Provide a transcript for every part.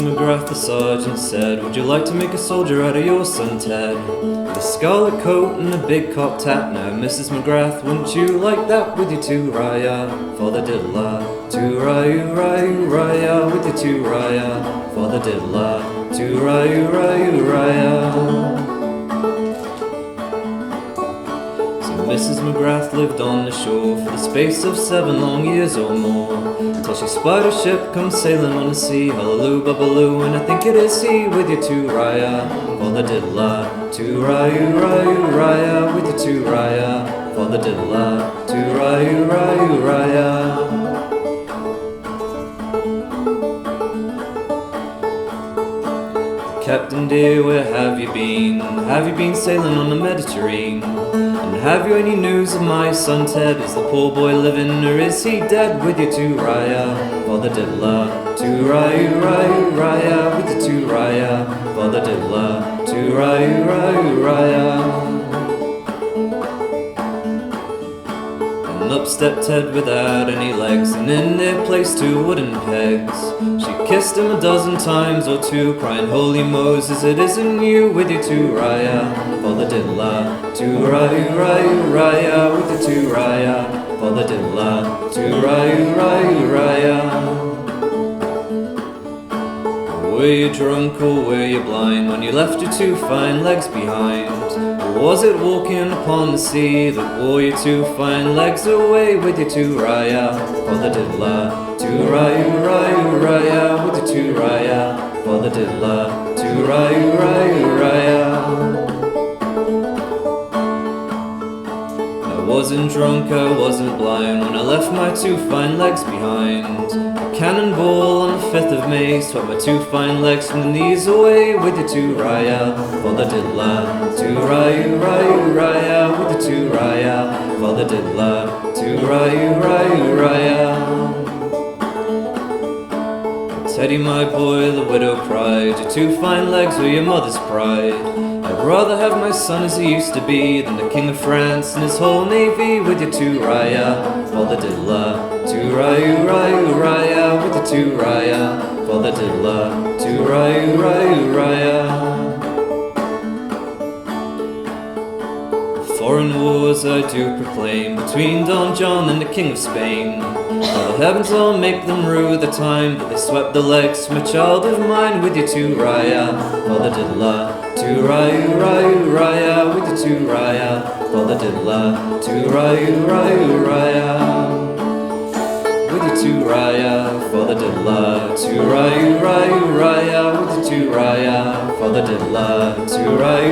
McGrath, the sergeant, said, "Would you like to make a soldier out of your son Ted? With a scarlet coat and a big cocked hat. Now, Mrs. McGrath, wouldn't you like that with your two-raya? Father diddler, two-raya, with your two-raya. Father diddler, two-raya. Mrs. McGrath lived on the shore for the space of 7 long years or more, till she spied a ship come sailing on the sea. Hallelujah, babaloo, and I think it is he with your two-raya. Father diddler, two-raya, with your two-raya. Father diddler, two-raya. Captain dear, where have you been? Have you been sailing on the Mediterranean? And have you any news of my son Ted? Is the poor boy living or is he dead? With your two-raya, Father diddler, two-raya, with your two-raya. Father diddler, two-raya. And up stepped Ted without any legs, and in their place 2 wooden pegs. She kissed him a dozen times or 2, crying, "Holy Moses, it isn't you with your two-raya." Father diddler, two-raya, with your two-raya. Father diddler, two-raya. Were you drunk or were you blind when you left your 2 fine legs behind? Or was it walking upon the sea that wore your 2 fine legs away with your two-raya? Father diddler, two-raya, with your two-raya. Father diddler, two-raya. I wasn't drunk, I wasn't blind when I left my 2 fine legs behind. A cannonball on the 5th of May swept my 2 fine legs from the knees away with your two-raya. Father diddler, two-raya, with your two-raya. Father diddler, two-raya. Teddy, my boy, the widow cried, your 2 fine legs were your mother's pride. I'd rather have my son as he used to be than the King of France and his whole navy with your two-raya. Father diddler, two-raya, with your two-raya. Father diddler, two-raya. Foreign wars I do proclaim between Don John and the King of Spain. Oh, heavens, I'll make them rue the time that they swept the legs from a child of mine with your two-raya. Father diddler, two-raya, with your two-raya. Father diddler, two-raya. With your two-raya, Father diddler, two-raya, with your two-raya. Father diddler, two-raya.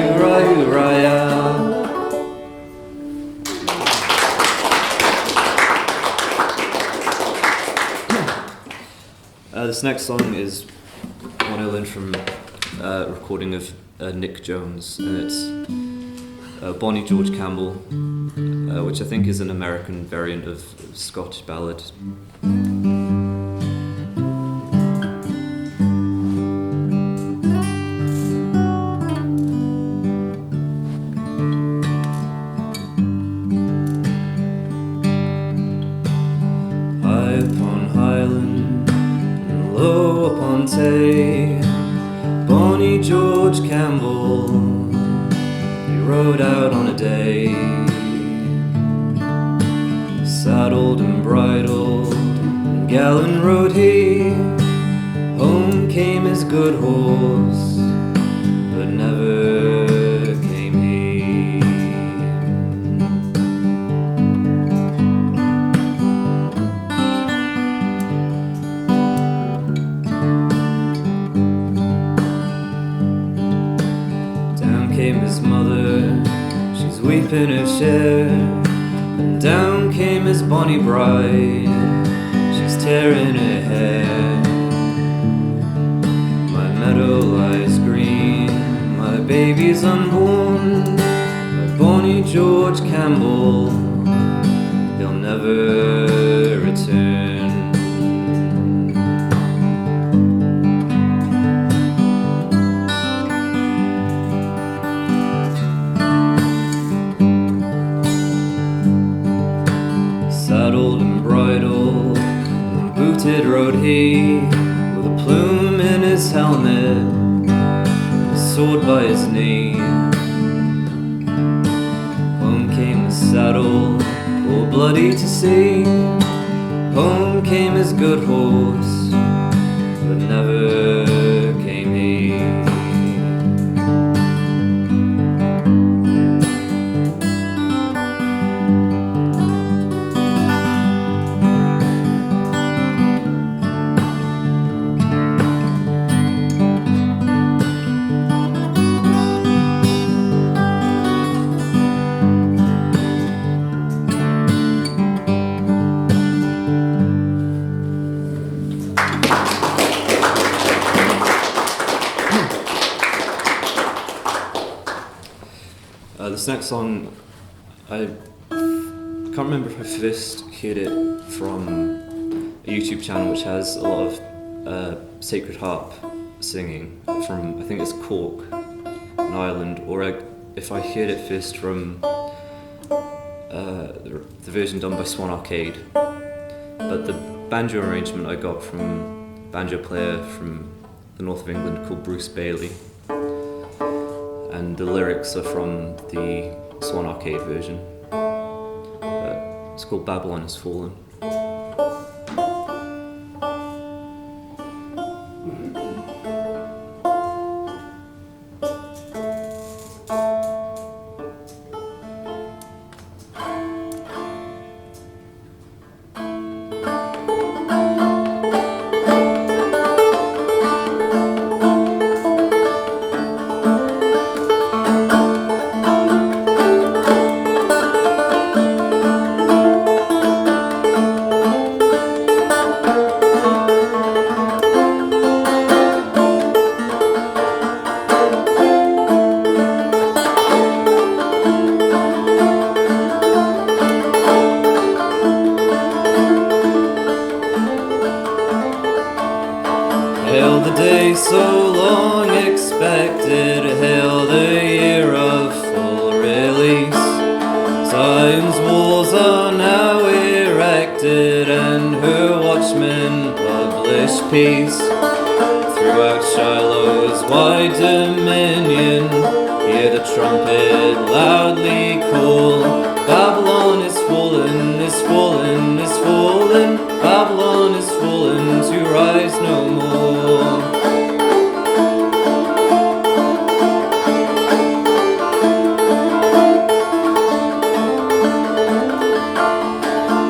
This next song is one I learned from a recording of Nick Jones, and it's Bonnie George Campbell, which I think is an American variant of Scottish ballad. High upon Highland, low upon Tay, Bonnie George Campbell, he rode out on a day. Saddled and bridled, and gallant rode he. Home came his good horse, but never came he. Came his mother, she's weeping her share, and down came his bonny bride, she's tearing her hair. My meadow lies green, my baby's unborn, my bonny George Campbell, he'll never return. Saddled and bridled, and booted rode he, with a plume in his helmet, a sword by his knee. Home came the saddle, all bloody to see. Home came his good horse, but never came he. This next song, I can't remember if I first heard it from a YouTube channel which has a lot of sacred harp singing from, I think it's Cork, in Ireland, or if I heard it first from the version done by Swan Arcade. But the banjo arrangement I got from a banjo player from the north of England called Bruce Bailey. And the lyrics are from the Swan Arcade version. It's called Babylon Has Fallen. Hail the day so long expected, hail the year of full release. Zion's walls are now erected and her watchmen publish peace. Throughout Shiloh's wide dominion, hear the trumpet loudly call. Babylon is fallen, is fallen, is fallen. Babylon is fallen to rise no more.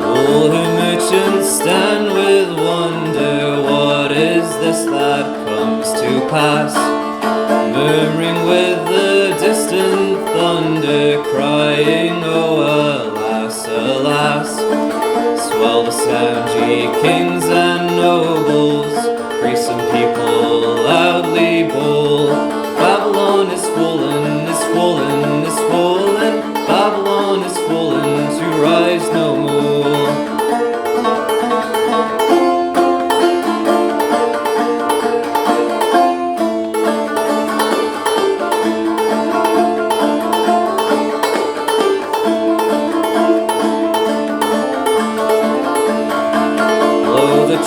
All her merchants stand with wonder. What is this that comes to pass? Murmuring with the distant thunder, crying, oh alas, alas. Swell the sound, ye kings and nobles, priests and people loudly bawl. Babylon is fallen, is fallen, is fallen. Babylon is fallen to rise no more.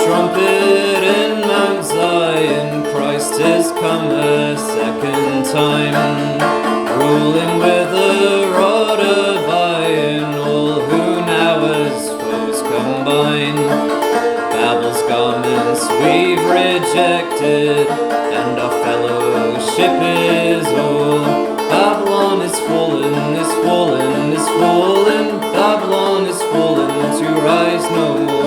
Trumpet in Mount Zion, Christ is come a second time, ruling with a rod of iron, all who now as foes combine. Babel's garments we've rejected, and our fellowship is all. Babylon is fallen, is fallen, is fallen. Babylon is fallen to rise no more.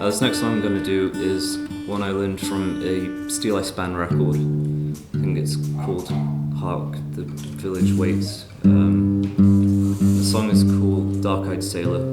This next song I'm going to do is one I learned from a Steel Ice Band record. I think it's called Hark, the Village Waits. The song is called Dark Eyed Sailor.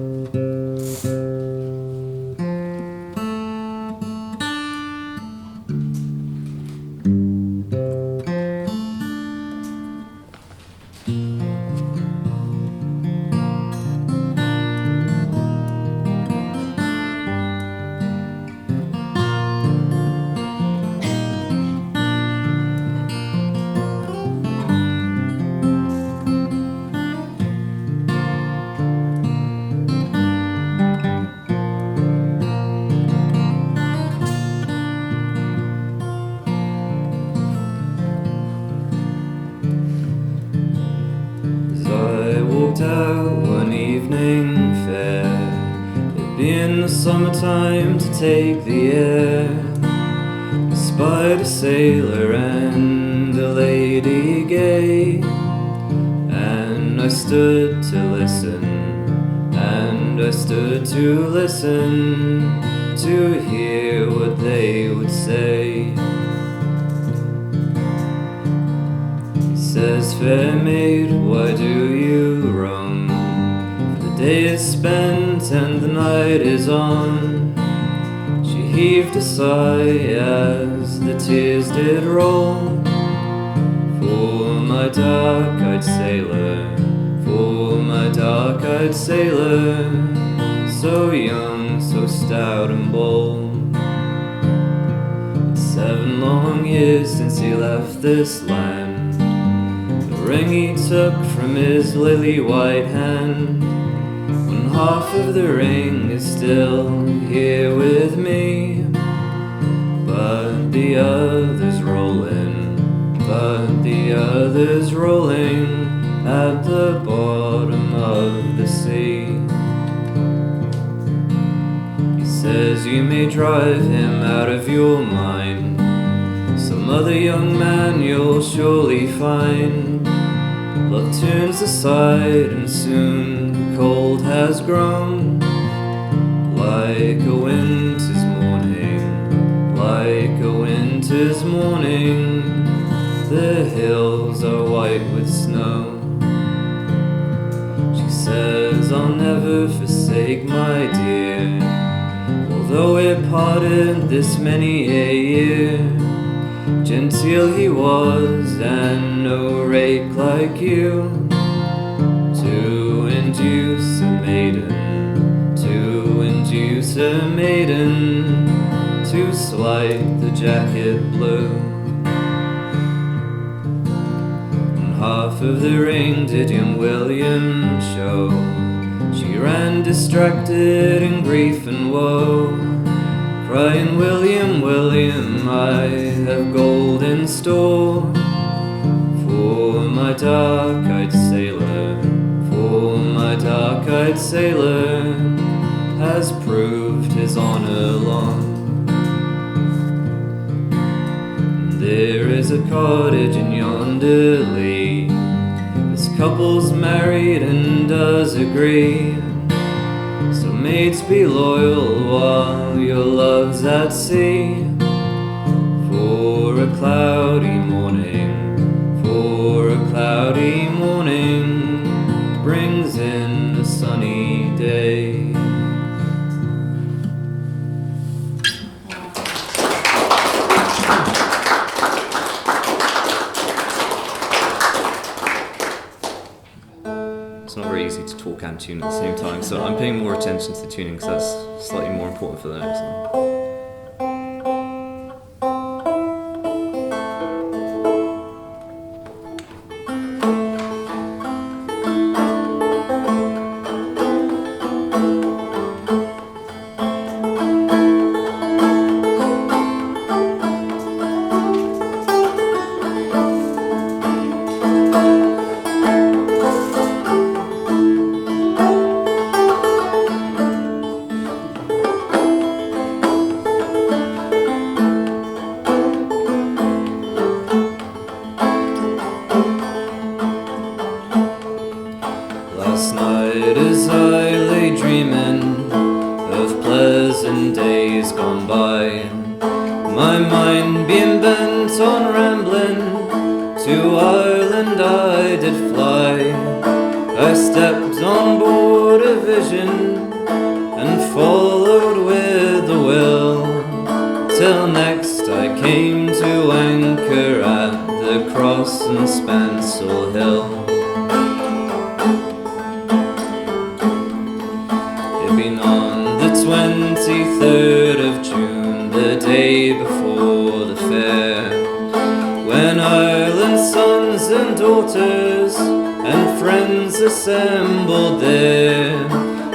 in the summertime to take the air. I spied a sailor and a lady gay, and I stood to listen, and I stood to listen, to hear what they would say. He says, fair maid, why do you roam? The day is spent and the night is on. She heaved a sigh as the tears did roll. For my dark-eyed sailor, for my dark-eyed sailor, so young, so stout and bold. It's 7 long years since he left this land. The ring he took from his lily-white hand, when half of the ring is still here with me, but the other's rolling, but the other's rolling at the bottom of the sea. He says you may drive him out of your mind, some other young man you'll surely find. Love turns aside and soon the cold has grown, like a winter's morning, like a winter's morning. The hills are white with snow. She says I'll never forsake my dear, although we're parted this many a year. Genteel he was, and no rake like you, to induce a maiden, to induce a maiden, to slight the jacket blue. And half of the ring did young William show. She ran distracted in grief and woe, crying, William, William, I have gold in store, for my dark-eyed sailor, for my dark-eyed sailor has proved his honor long. There is a cottage in yonder lee, this couple's married and does agree. So maids, be loyal while your love's at sea, for a cloudy morning, for a cloudy morning brings in a sunny day. It's not very easy to talk and tune at the same time, so I'm paying more attention to the tuning because that's slightly more important for the next one. Last night as I lay dreaming of pleasant days gone by, my mind being bent on rambling, to Ireland I did fly. I stepped on board a vision and followed with a will, till next I came to anchor at the Cross and Spancel Hill. Been on the 23rd of June, the day before the fair, when Ireland's sons and daughters and friends assembled there.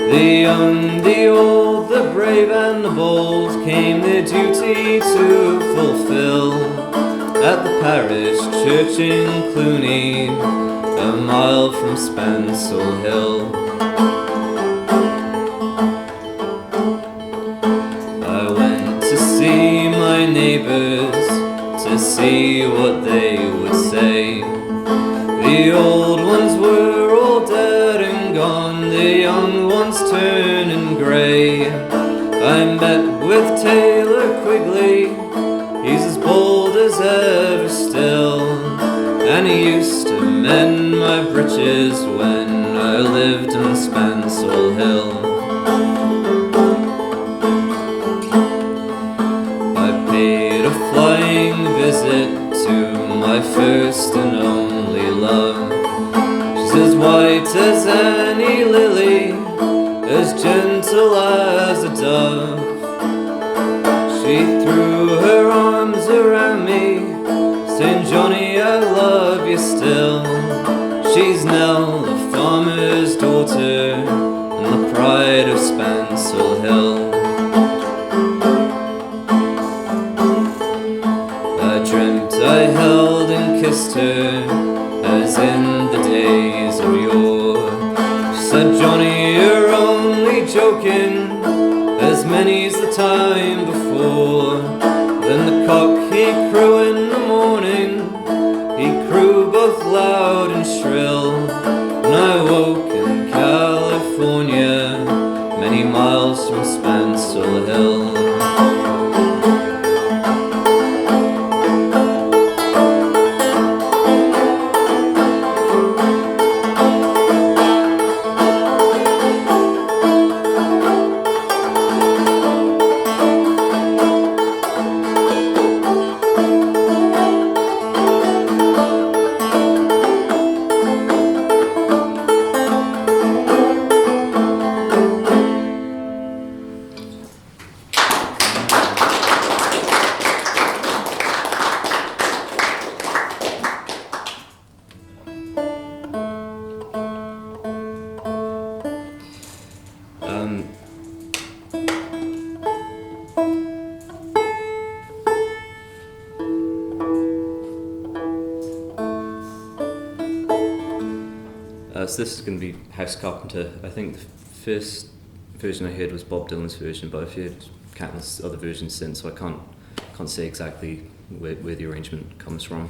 The young, the old, the brave and the bold came their duty to fulfill at the parish church in Cluny, a mile from Spancel Hill. neighbors to see what they would say. The old ones were all dead and gone, the young ones turning grey. I met with Taylor Quigley, he's as bold as ever still, and he used to mend my breeches when I lived in Spansel Hill. I paid a flying visit to my first and only love. She's as white as any lily, as gentle as a dove. She threw her arms around me, saying, Johnny, I love you still. She's Nell, the farmer's daughter, and the pride of Spansel Hill. I dreamt I held and kissed her, as in the days of yore. She said, Johnny, you're only joking, as many's the time before. Then the cock he crew in the morning, he crew both loud and shrill, and I woke in California, many miles from Spansel Hill. So this is going to be House Carpenter. I think the first version I heard was Bob Dylan's version, but I've heard countless other versions since, so I can't say exactly where the arrangement comes from.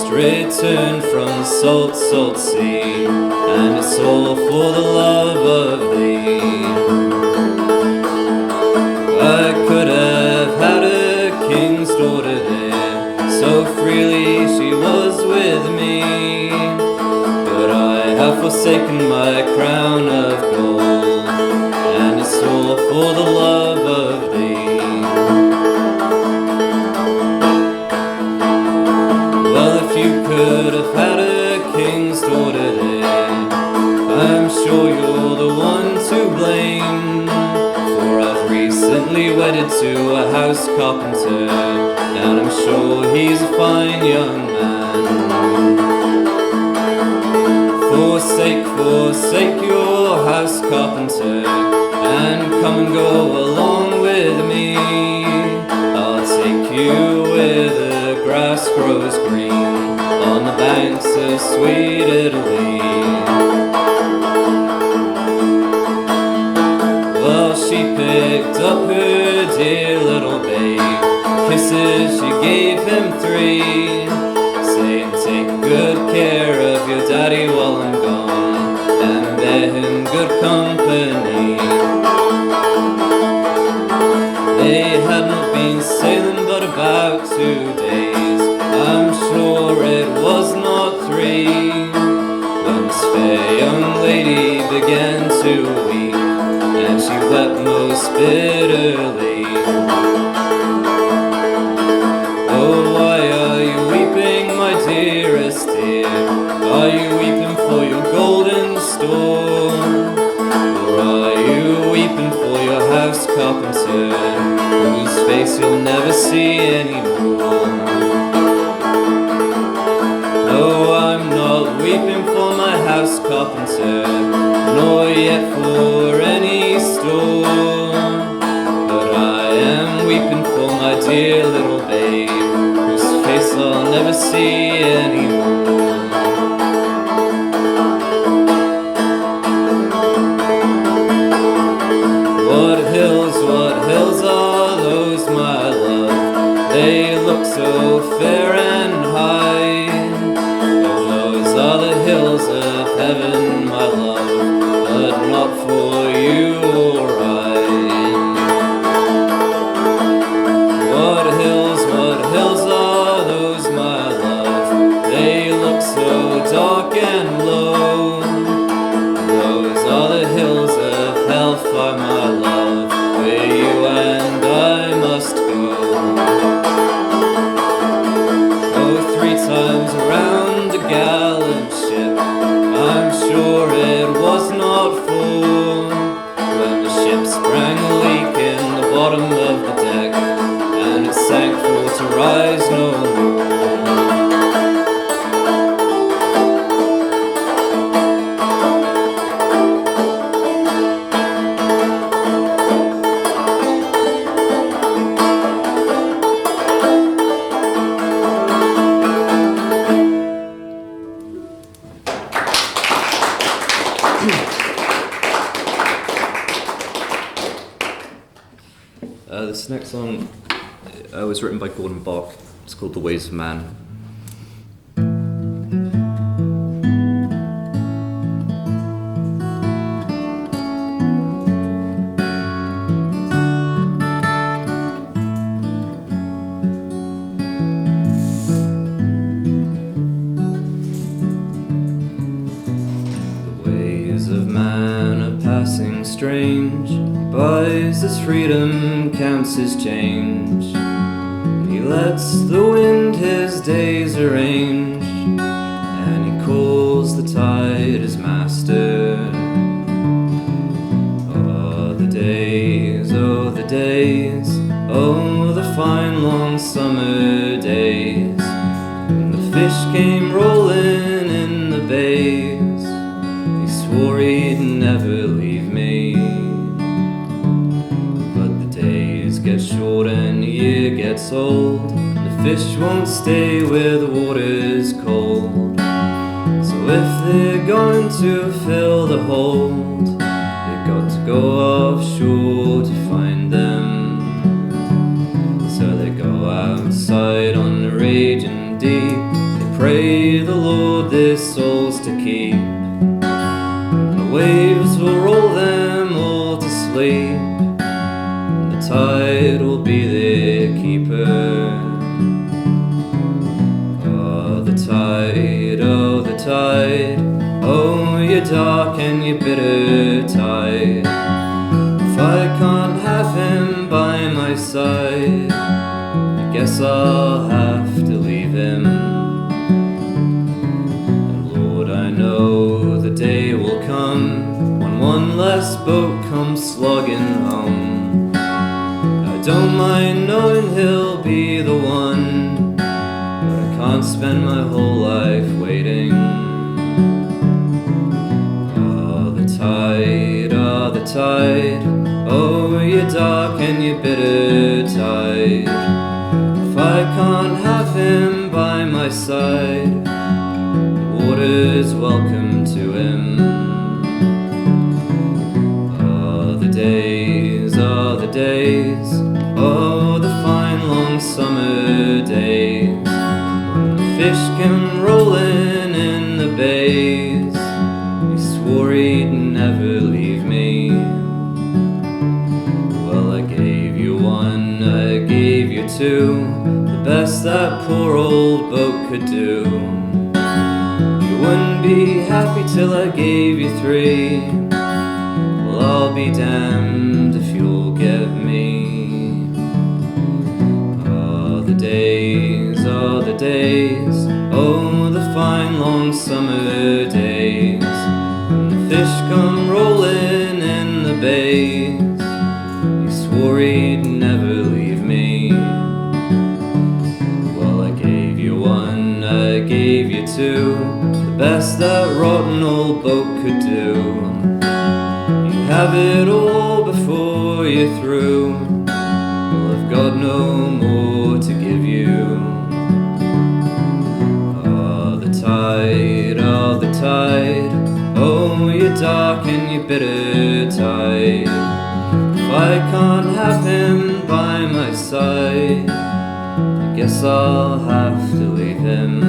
Returned from the salt, salt sea, and it's all for the love of thee. I could have had a king's daughter there, so freely she was with me, but I have forsaken my crown of gold, and it's all for the love of thee. You could have had a king's daughter there, I'm sure you're the one to blame, for I've recently wedded to a house carpenter, and I'm sure he's a fine young man. Forsake your house carpenter, and come and go along with me. I'll take you where the grass grows green, on the banks of sweet Italy. Well, she picked up her dear little babe, kisses she gave him 3, saying, take good care of your daddy while I'm gone, and bear him good company. They had not been sailing but about 2 days, I'm sure it was not 3, when this fair young lady began to weep, and she wept most bitterly. Oh, why are you weeping, my dearest dear? Are you weeping for your golden store? Or are you weeping for your house carpenter, whose face you'll never see anymore? carpenter, nor yet for any store. But I am weeping for my dear little babe, whose face I'll never see anymore. What hills are those, my love? They look so fair and high. Oh, those are the hills of heaven, my love, but not for you or I. What hills are those, my love? They look so dark and low. Those are the hills of hellfire, my love, where you and I must go. Oh, 3 times around a gallant ship, I'm sure it was not full, when the ship sprang a leak in the bottom of the deck, and it sank for to rise no more. This next song was written by Gordon Bok. It's called The Ways of Man. The ways of man are passing strange. Buys his freedom, counts his change. He lets the wind his days arrange, and he calls the tide his master. Oh, the days, oh, the days, oh, the fine long summer days, when the fish came rolling in the bays. He swore he'd never leave me. Gets short and the year gets old, and the fish won't stay where the water's cold. So if they're going to fill the hold, they've got to go offshore to find them. So they go outside on the raging deep, they pray the Lord their souls to keep, and the waves will roll them all to sleep. The tide will be their keeper. Oh, the tide, oh, the tide, oh, you dark and you bitter tide. If I can't have him by my side, I guess I'll have to leave him. And Lord, I know the day will come when one less boat comes slogging home. Don't mind knowing he'll be the one, but I can't spend my whole life waiting. Oh, the tide, oh, the tide, oh, you dark and you bitter tide. If I can't have him by my side, the water's welcome to him. Oh, the days, oh, the days, oh, the fine long summer days, when the fish came rolling in the bays. He swore he'd never leave me. Well, I gave you one, I gave you two, the best that poor old boat could do. You wouldn't be happy till I gave you 3. Well, I'll be damned if you'll give me. Oh, the days, oh, the fine long summer days, when the fish come rolling in the bays. He swore he'd never leave me. Well, I gave you one, I gave gave you two, the best that rotten old boat could do. You have it all before you're through. Well, I've got no more to give you. The tide, oh, you're dark and you're bitter tide. If I can't have him by my side, I guess I'll have to leave him.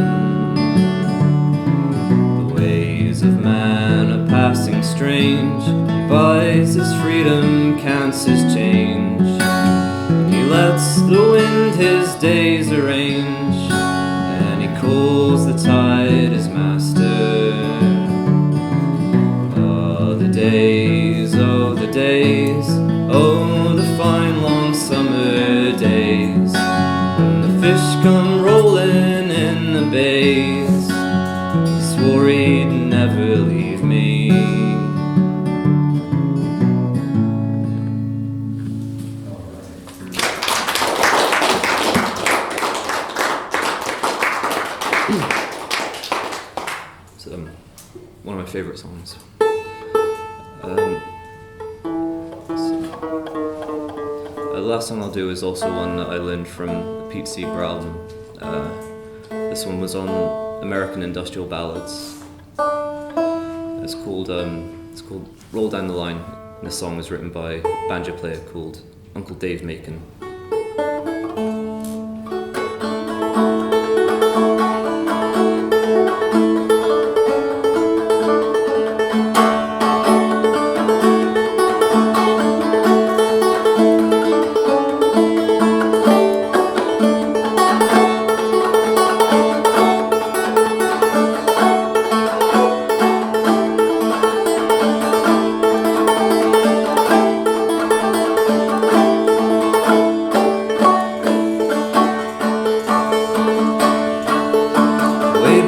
The ways of man are passing strange. He buys his freedom, counts his change, and he lets the wind his days arrange, and he calls the tide his master. Oh, the days, oh, the fine long summer days, when the fish come rolling in the bays. He swore he'd never leave me. It's one of my favorite songs. The last song I'll do is also one that I learned from the Pete Seeger album. This one was on American Industrial Ballads. It's called Roll Down the Line. And this song was written by a banjo player called Uncle Dave Macon.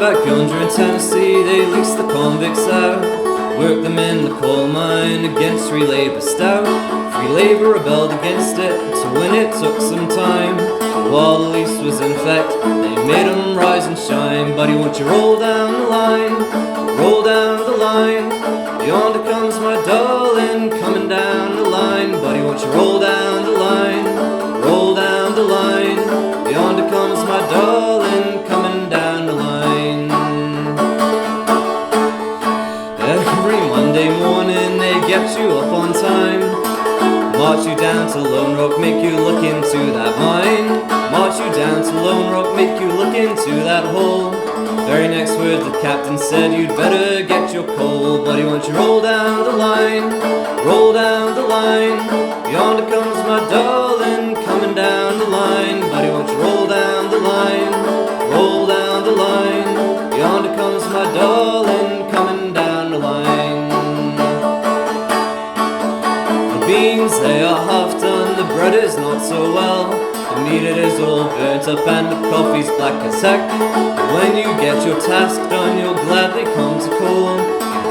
Back yonder in Tennessee, they leased the convicts out, worked them in the coal mine against free labor stout. Free labor rebelled against it, to win it took some time. But while the lease was in effect, they made them rise and shine. Buddy, won't you roll down the line, roll down the line. Yonder comes my darling, coming down the line. Buddy, won't you roll down the line, roll down the line. Yonder comes my darling, coming down the line. Every Monday morning they get you up on time, march you down to Lone Rock, make you look into that mine. March you down to Lone Rock, make you look into that hole. Very next word the captain said, you'd better get your coal. Buddy, won't you roll down the line, roll down the line. Yonder comes my darling, coming down the line. Buddy, won't you roll down the line, roll down the line. Yonder comes my darling, coming down the line. The beans, they are half done, the bread is not so well. The meat, it is all burnt up and the coffee's black as heck. But when you get your task done, you'll gladly come to call.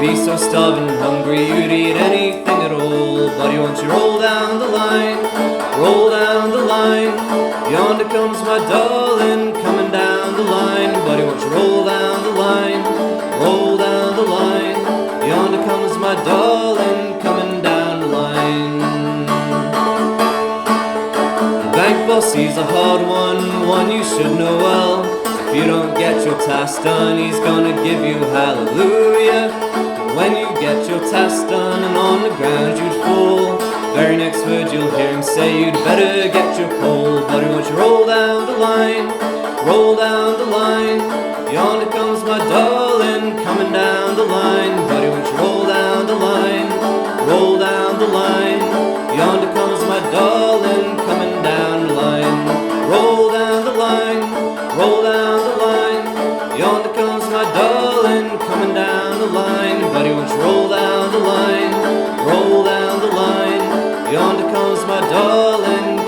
You'd be so starving and hungry, you'd eat anything at all. Buddy, won't you roll down the line, roll down the line. Yonder comes my darling, coming down the line. Buddy, won't you roll down the line, roll down the line. Yonder comes my darling, coming down the line. The bank boss, he's a hard one you should know well. If you don't get your task done, he's gonna give you hallelujah. But when you get your task done and on the ground you'd fall, very next word you'll hear him say, you'd better get your coal. Buddy, won't you roll down the line, roll down the line. Yonder comes my darling, coming down the line. Buddy, won't you roll down the line, roll down the line. Yonder comes my darling, coming down the line. Roll down the line, roll down the line. Yonder comes my darling, coming down the line. Buddy, won't you roll down the line, roll down the line. Yonder comes my darling,